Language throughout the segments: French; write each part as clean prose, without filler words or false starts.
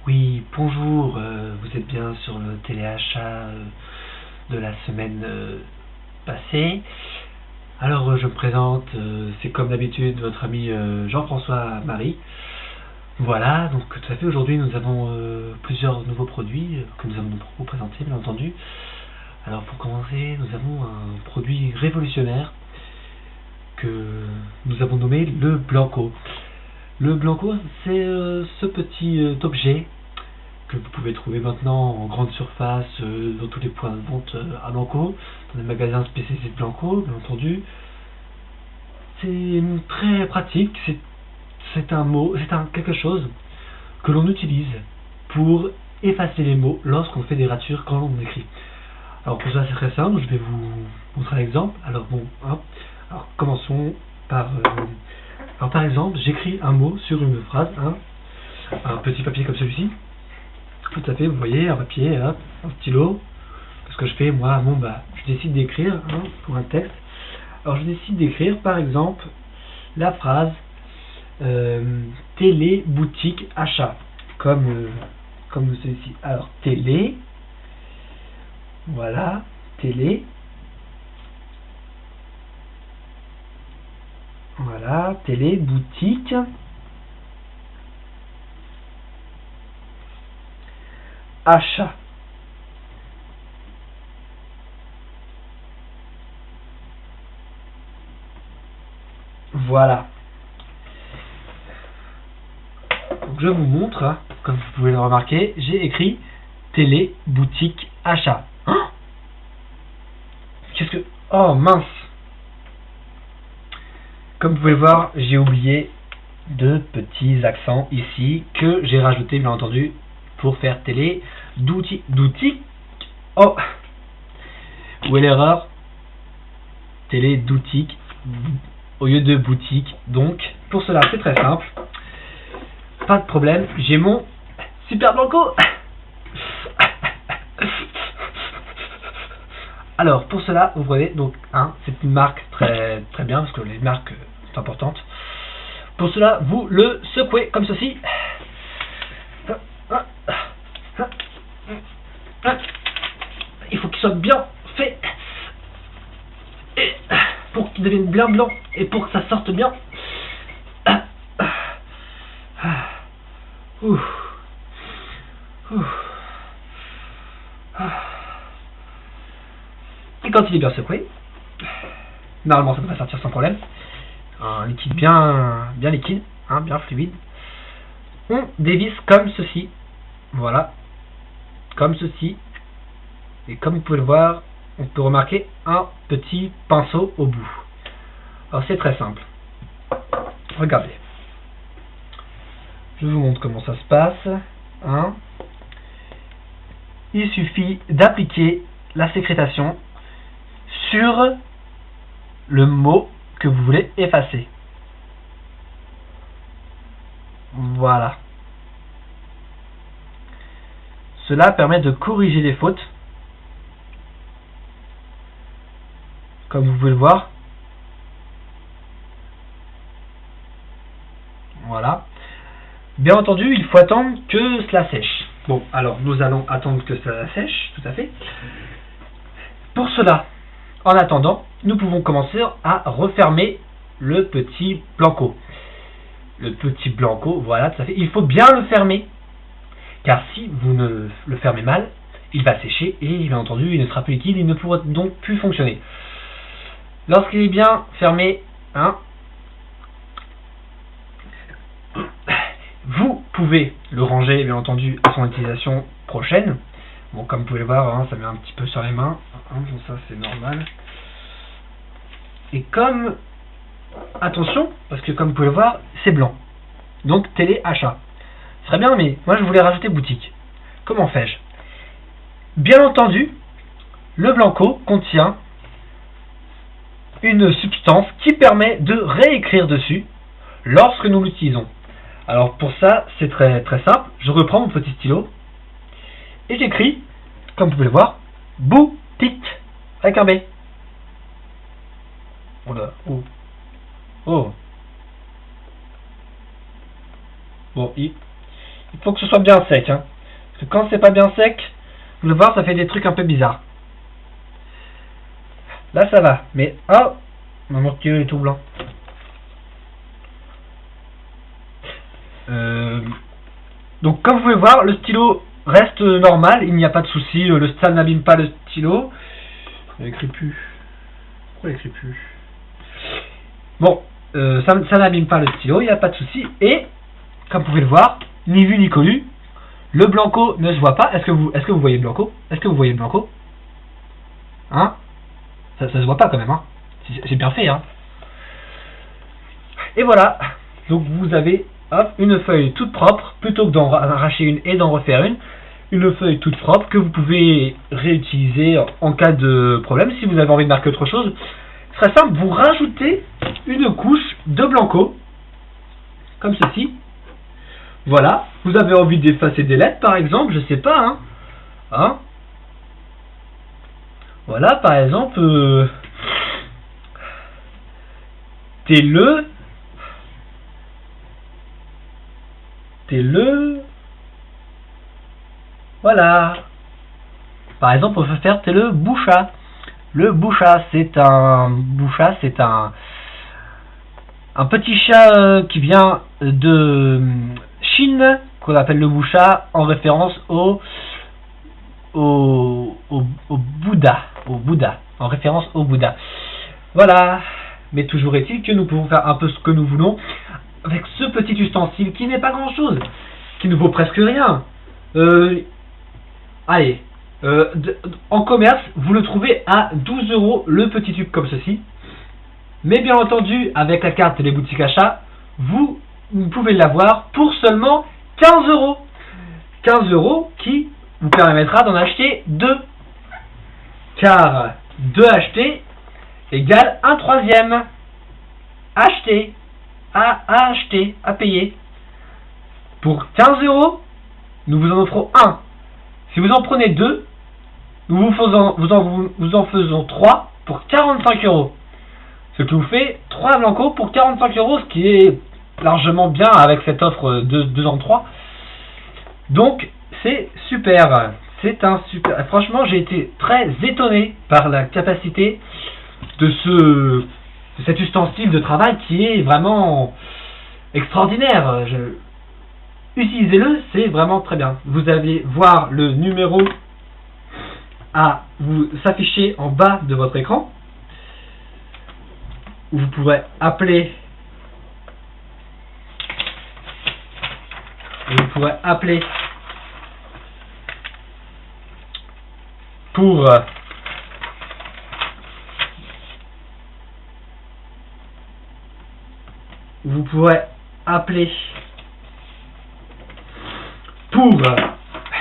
Oui, bonjour, vous êtes bien sur le téléachat de la semaine passée. Alors, je me présente, c'est comme d'habitude votre ami Jean-François Marie. Voilà, donc tout à fait, aujourd'hui nous avons plusieurs nouveaux produits que nous allons vous présenter, bien entendu. Alors, pour commencer, nous avons un produit révolutionnaire que nous avons nommé le Blanco. Le Blanco, c'est ce petit objet que vous pouvez trouver maintenant en grande surface, dans tous les points de vente à Blanco, dans les magasins spécialisés de Blanco, bien entendu. C'est très pratique, c'est un mot, quelque chose que l'on utilise pour effacer les mots lorsqu'on fait des ratures quand on écrit. Alors pour ça c'est très simple, je vais vous montrer un exemple. Alors bon, hein, alors commençons par... alors par exemple, j'écris un mot sur une phrase, hein, un petit papier comme celui-ci. Tout à fait, vous voyez, un papier, hop, un stylo. Qu'est-ce que je fais, moi? Bon, bah, je décide d'écrire pour un texte. Alors, je décide d'écrire, par exemple, la phrase télé, boutique, achat. Comme celui-ci. Alors, télé, voilà, télé, voilà, télé, boutique, achat. Voilà. Donc je vous montre, hein, comme vous pouvez le remarquer, j'ai écrit télé, boutique, achat. Hein? Qu'est-ce que... Oh mince! Comme vous pouvez le voir, j'ai oublié deux petits accents ici que j'ai rajouté bien entendu pour faire télé, d'outils. Oh! Où est l'erreur? Télé, d'outils au lieu de boutique. Donc, pour cela, c'est très simple. Pas de problème, j'ai mon Super Blanco. Alors, pour cela, vous voyez, donc, hein, c'est une marque très bien, parce que les marques sont importantes. Pour cela, vous le secouez comme ceci. Il faut qu'il soit bien fait. Et pour qu'il devienne bien blanc, et pour que ça sorte bien. Et quand il est bien secoué, normalement ça devrait sortir sans problème, un liquide bien liquide, hein, bien fluide, on dévisse comme ceci, voilà, comme ceci, et comme vous pouvez le voir, on peut remarquer un petit pinceau au bout. Alors c'est très simple, regardez, je vous montre comment ça se passe, hein. Il suffit d'appliquer la sécrétation sur le mot que vous voulez effacer. Voilà. Cela permet de corriger les fautes. Comme vous pouvez le voir. Voilà. Bien entendu, il faut attendre que cela sèche. Bon, alors nous allons attendre que cela sèche, tout à fait. Pour cela, en attendant, nous pouvons commencer à refermer le petit Blanco. Le petit Blanco, voilà, tout à fait. Il faut bien le fermer, car si vous ne le fermez mal, il va sécher et bien entendu, il ne sera plus liquide, il ne pourra donc plus fonctionner. Lorsqu'il est bien fermé, hein, vous pouvez le ranger, bien entendu, à son utilisation prochaine. Bon, comme vous pouvez le voir, hein, ça met un petit peu sur les mains. Hein, ça, c'est normal. Et comme... Attention, parce que comme vous pouvez le voir, c'est blanc. Donc, télé, achat. Très bien, mais moi, je voulais rajouter boutique. Comment fais-je? Bien entendu, le Blanco contient une substance qui permet de réécrire dessus lorsque nous l'utilisons. Alors pour ça, c'est très simple. Je reprends mon petit stylo et j'écris, comme vous pouvez le voir, boutique avec un B. Oh là, oh. Oh. Bon, il faut que ce soit bien sec. Hein. Parce que quand c'est pas bien sec, vous allez voir, ça fait des trucs un peu bizarres. Là, ça va. Mais, oh, mon stylo est tout blanc. Donc, comme vous pouvez voir, le stylo reste normal. Il n'y a pas de souci. Ça n'abîme pas le stylo. Il n'écrit plus. Pourquoi il n'écrit plus? Bon, ça n'abîme pas le stylo. Il n'y a pas de souci. Et, comme vous pouvez le voir, ni vu ni connu, le Blanco ne se voit pas. Est-ce que vous voyez le Blanco? Est-ce que vous voyez le Blanco? Hein? Ça se voit pas quand même, hein? C'est bien fait, hein? Et voilà. Donc vous avez hop, une feuille toute propre, plutôt que d'en arracher une et d'en refaire une feuille toute propre que vous pouvez réutiliser en cas de problème. Si vous avez envie de marquer autre chose, ce serait simple, vous rajoutez une couche de Blanco, comme ceci. Voilà, vous avez envie d'effacer des lettres par exemple, je sais pas, hein, voilà, par exemple, t'es le, voilà. Par exemple, on peut faire t'es le Boucha. Le Boucha, c'est un petit chat qui vient de Chine, qu'on appelle le Boucha, en référence au Bouddha, en référence au Bouddha. Voilà. Mais toujours est-il que nous pouvons faire un peu ce que nous voulons avec ce petit ustensile qui n'est pas grand chose, qui ne vaut presque rien. Allez, en commerce, vous le trouvez à 12 € le petit tube comme ceci. Mais bien entendu, avec la carte des boutiques achats, vous pouvez l'avoir pour seulement 15 €. 15 € qui vous permettra d'en acheter 2. Car 2 achetés égale un troisième. Acheter. À acheter, à payer. Pour 15 €, nous vous en offrons 1. Si vous en prenez 2, nous vous en faisons 3 pour 45 €. Ce qui vous fait 3 Blanco pour 45 €, ce qui est largement bien avec cette offre de 2 en 3. Donc, c'est super. C'est un super. Franchement, j'ai été très étonné par la capacité de cet ustensile de travail qui est vraiment extraordinaire. Utilisez-le, c'est vraiment très bien. Vous allez voir le numéro à vous s'afficher en bas de votre écran. Vous pourrez appeler. Pour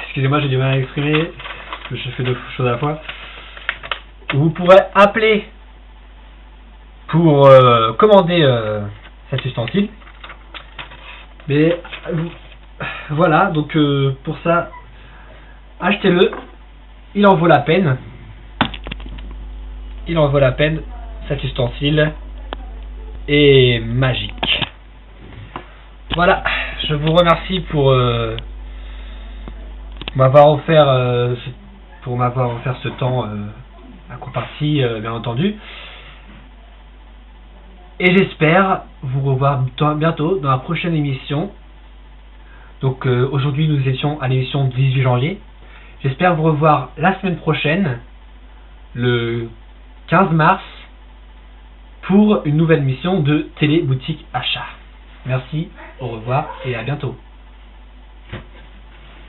excusez-moi, j'ai du mal à exprimer parce que je fais 2 choses à la fois. Vous pourrez appeler pour commander cet ustensile. Mais voilà, donc pour ça, achetez-le. Il en vaut la peine. Cet ustensile est magique. Voilà, je vous remercie pour m'avoir offert ce temps à compartie, bien entendu. Et j'espère vous revoir bientôt dans la prochaine émission. Donc aujourd'hui nous étions à l'émission du 18 janvier. J'espère vous revoir la semaine prochaine, le 15 mars, pour une nouvelle mission de Télé Boutique Achat. Merci, au revoir et à bientôt.